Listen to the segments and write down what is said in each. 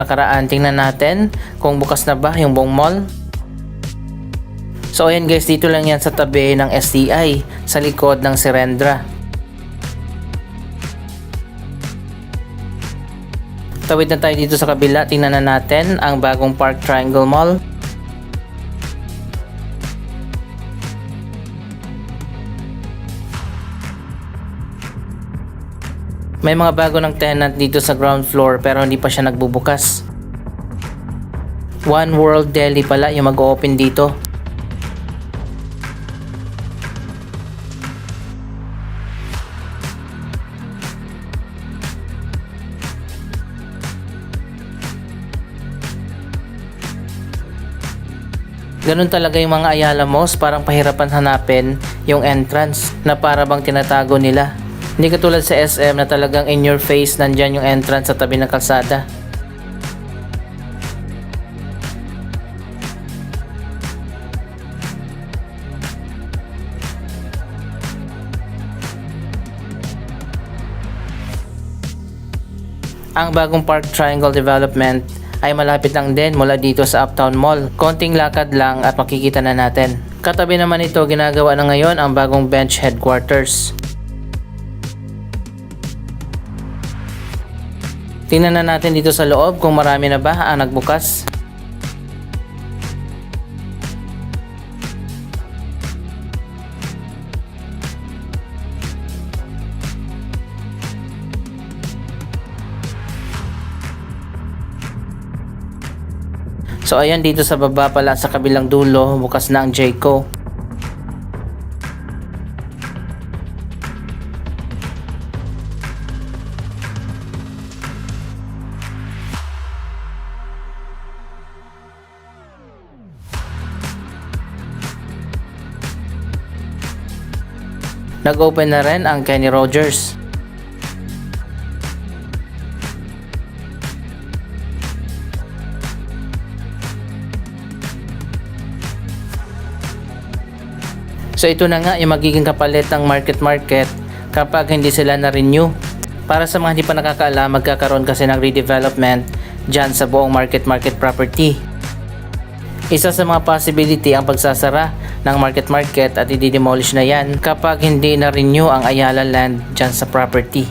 nakaraan. Tingnan natin kung bukas na ba yung buong mall. So ayan guys, dito lang yan sa tabi ng STI, sa likod ng Serendra. Tawid na tayo dito sa kabila, tingnan na natin ang bagong Park Triangle Mall. May mga bago ng tenant dito sa ground floor pero hindi pa siya nagbubukas. One World Deli pala yung mag-open dito. Ganun talaga yung mga Ayala Malls, parang pahirapan hanapin yung entrance na para bang tinatago nila. Hindi katulad sa SM na talagang in your face, nandyan yung entrance sa tabi ng kalsada. Ang bagong Park Triangle Development ay malapit lang din mula dito sa Uptown Mall. Konting lakad lang at makikita na natin. Katabi naman ito, ginagawa na ngayon ang bagong Bench Headquarters. Tingnan na natin dito sa loob kung marami na ba ang nagbukas. So ayan, dito sa baba pala sa kabilang dulo, bukas na ang Jayco. Nag-open na rin ang Kenny Rogers. So ito na nga yung magiging kapalit ng Market kapag hindi sila na-renew. Para sa mga hindi pa nakakaalam, magkakaroon kasi ng redevelopment dyan sa buong Market property. Isa sa mga possibility ang pagsasara ng Market at i-demolish na yan kapag hindi na-renew ang Ayala land dyan sa property.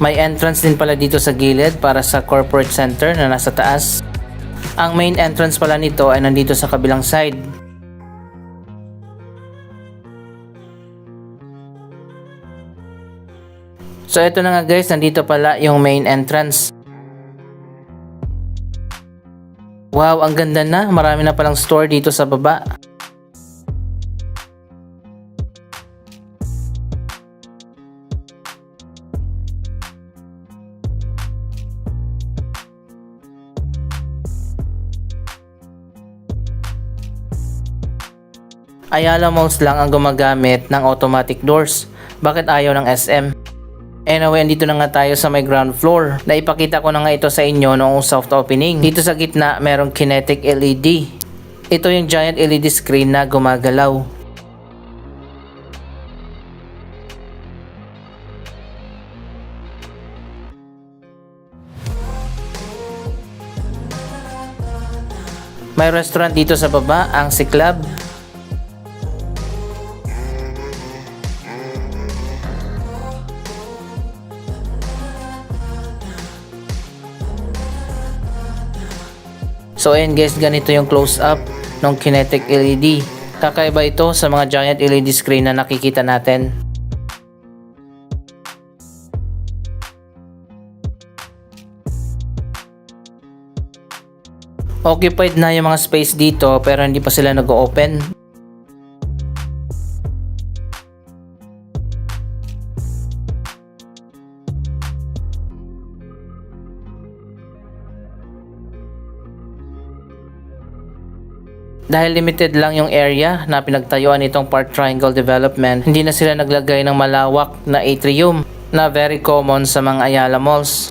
May entrance din pala dito sa gilid para sa corporate center na nasa taas. Ang main entrance pala nito ay nandito sa kabilang side. So ito na nga guys, nandito pala yung main entrance. Wow, ang ganda na. Marami na palang store dito sa baba. Ayala Malls lang ang gumagamit ng automatic doors. Bakit ayaw ng SM? Anyway, andito na nga tayo sa may ground floor. Naipakita ko na nga ito sa inyo noong soft opening. Dito sa gitna, merong kinetic LED. Ito yung giant LED screen na gumagalaw. May restaurant dito sa baba, ang Si Club. So ayan guys, ganito yung close-up ng kinetic LED. Kakaiba ito sa mga giant LED screen na nakikita natin. Occupied na yung mga space dito pero hindi pa sila nag-open. Dahil limited lang yung area na pinagtayuan nitong Park Triangle Development, hindi na sila naglagay ng malawak na atrium na very common sa mga Ayala Malls.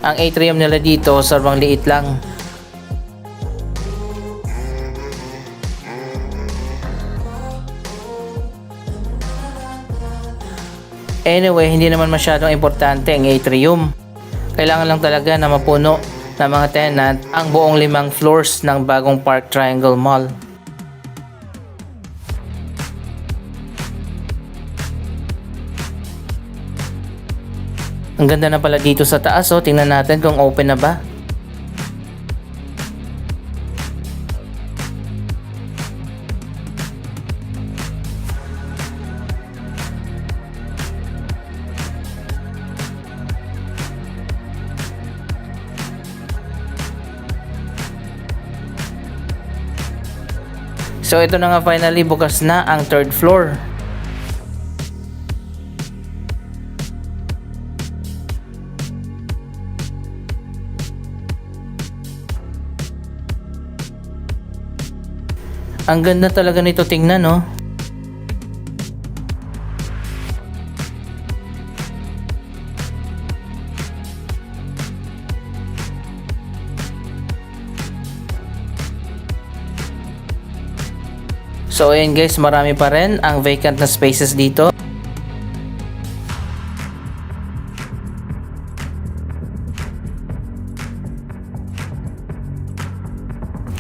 Ang atrium nila dito sobrang liit lang. Anyway, hindi naman masyadong importante ang atrium. Kailangan lang talaga na mapuno ng mga tenant ang buong 5 floors ng bagong Park Triangle Mall. Ang ganda na pala dito sa taas, oh. Tingnan natin kung open na ba. So ito na nga, finally bukas na ang 3rd floor. Ang ganda talaga nito tingnan, no? So ayan guys, marami pa rin ang vacant na spaces dito.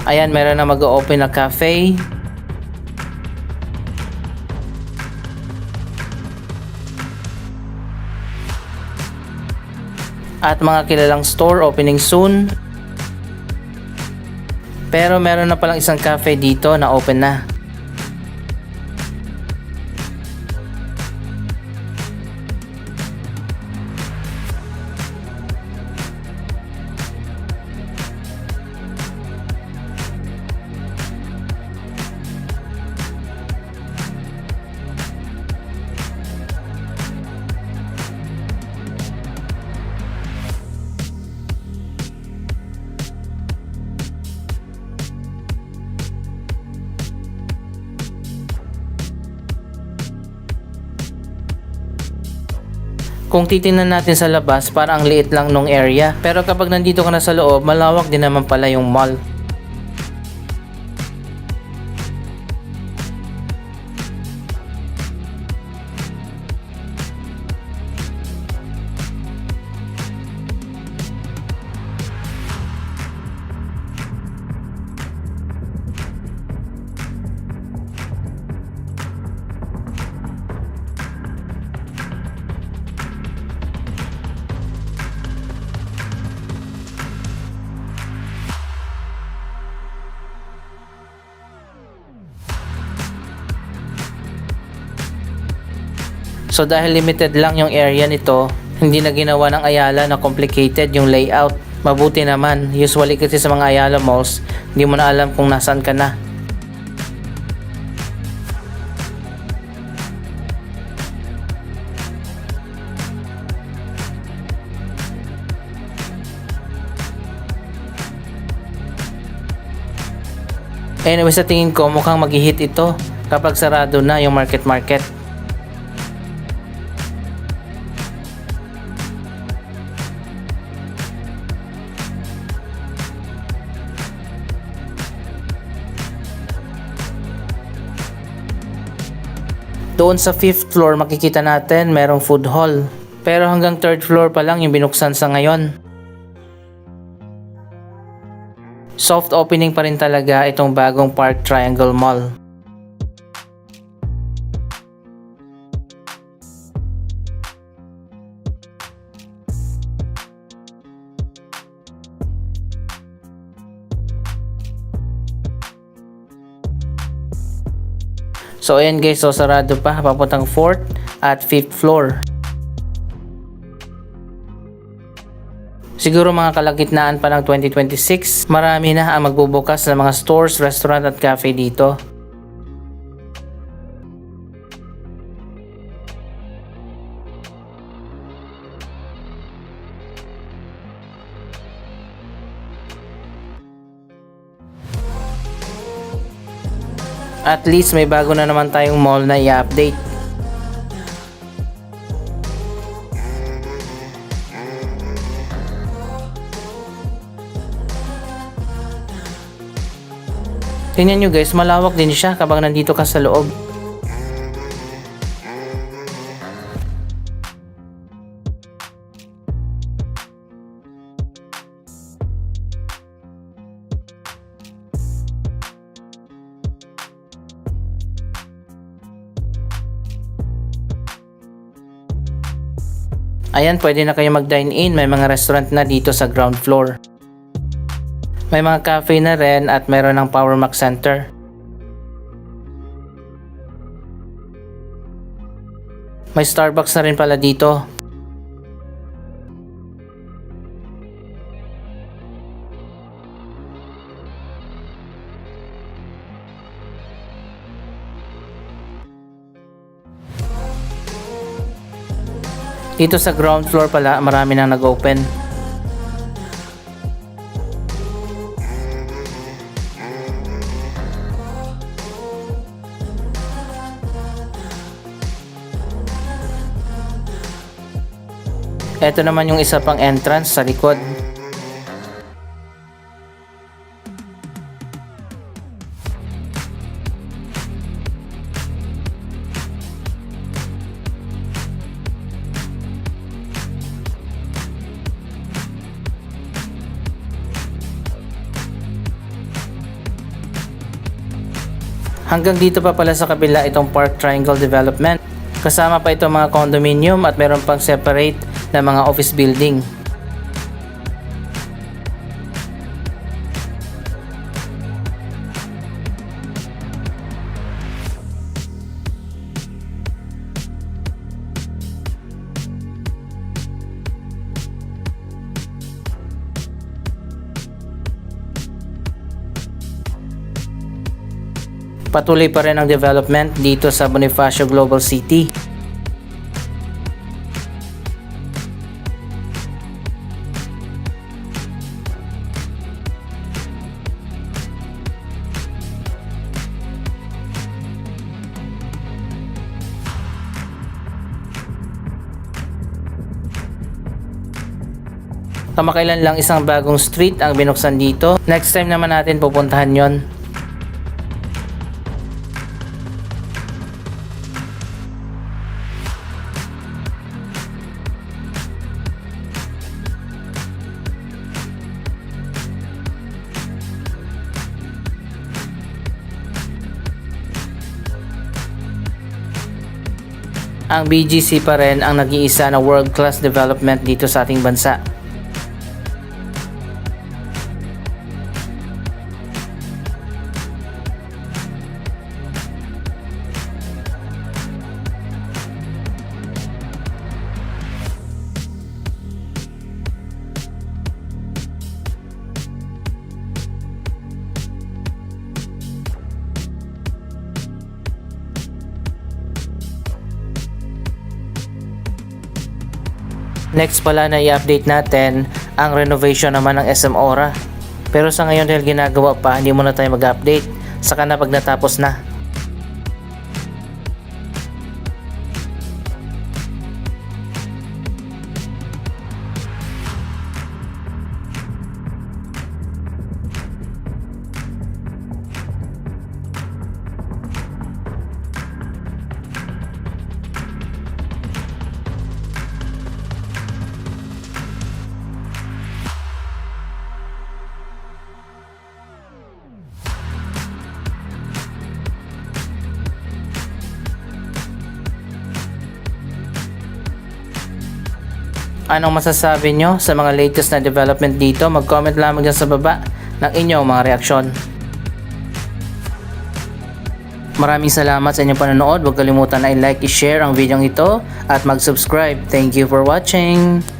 Ayan, meron na mag-open na cafe. At mga kilalang store opening soon. Pero meron na palang isang cafe dito na open na. Kung titingnan natin sa labas, parang ang liit lang nung area. Pero kapag nandito ka na sa loob, malawak din naman pala yung mall. So dahil limited lang yung area nito, hindi na ginawa ng Ayala na complicated yung layout. Mabuti naman, usually kasi sa mga Ayala malls, hindi mo na alam kung nasaan ka na. Anyway, sa tingin ko mukhang mag-hit ito kapag sarado na yung market. Doon sa 5th floor makikita natin merong food hall. Pero hanggang 3rd floor pa lang yung binuksan sa ngayon. Soft opening pa rin talaga itong bagong Park Triangle Mall. So ayan guys, so sarado pa papuntang 4th at 5th floor. Siguro mga kalagitnaan pa ng 2026, marami na ang magbubukas ng mga stores, restaurant at cafe dito. At least may bago na naman tayong mall na i-update. Tingnan nyo guys, malawak din siya kapag nandito ka sa loob. Ayan, pwede na kayo mag-dine in. May mga restaurant na dito sa ground floor. May mga cafe na rin at meron ng Power Mac Center. May Starbucks na rin pala dito. Dito sa ground floor pala, marami nang nag-open. Ito naman yung isa pang entrance sa likod. Hanggang dito pa pala sa kabila itong Park Triangle Development. Kasama pa itong mga condominium at meron pang separate na mga office building. Patuloy pa rin ang development dito sa Bonifacio Global City. Kamakailan lang isang bagong street ang binuksan dito. Next time naman natin pupuntahan yon. Ang BGC pa rin ang nag-iisa na world-class development dito sa ating bansa. Next pala na i-update natin ang renovation naman ng SM Aura. Pero sa ngayon dahil ginagawa pa, hindi muna tayo mag-update. Saka na pag natapos na. Anong masasabi nyo sa mga latest na development dito? Mag-comment lamang dyan sa baba ng inyong mga reaksyon. Maraming salamat sa inyong panonood. Huwag kalimutan na i-like, i-share ang video ito at mag-subscribe. Thank you for watching!